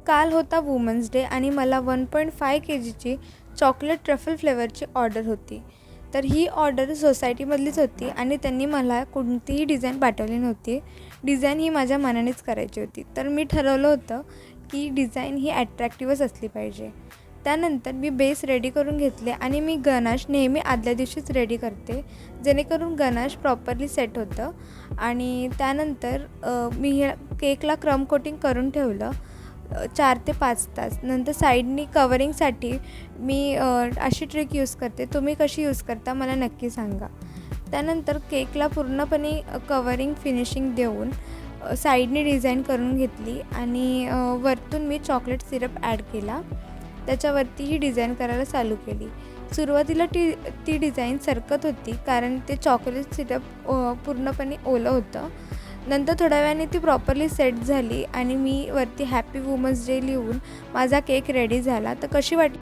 काल होता women's day आणि मला 1.5 KGची चॉकलेट ट्रफल फ्लेवरची ऑर्डर होती. तर ही ऑर्डर सोसायटीमधलीच होती आणि त्यांनी मला कोणतीही डिझाईन पाठवली नव्हती. डिझाईन ही माझ्या मनानेच करायची होती. तर मी ठरवलं होतं की डिझाईन ही ॲट्रॅक्टिव्हच असली पाहिजे. त्यानंतर मी बेस रेडी करून घेतले आणि मी गनाश नेहमी आदल्या दिवशीच रेडी करते, जेणेकरून गनाश प्रॉपरली सेट होतं. आणि त्यानंतर मी हे केकला क्रम कोटिंग करून ठेवलं 4 ते 5 तास. नंतर साईडनी कवरिंगसाठी मी अशी ट्रिक यूज करते. तुम्ही कशी यूज करता मला नक्की सांगा. त्यानंतर केकला पूर्णपणे कवरिंग फिनिशिंग देऊन साईडनी डिझाईन करून घेतली आणि वरतून मी चॉकलेट सिरप ॲड केला. त्याच्यावरती ही डिझाईन करायला चालू केली. सुरुवातीला ती डिझाईन सरकत होती, कारण ते चॉकलेट सिरप पूर्णपणे ओलं होतं. नंतर थोड्या वेळाने ती प्रॉपरली सेट झाली आणि मी वरती हॅपी वुमन्स डे लिहून माझा केक रेडी झाला. तर कशी वाटली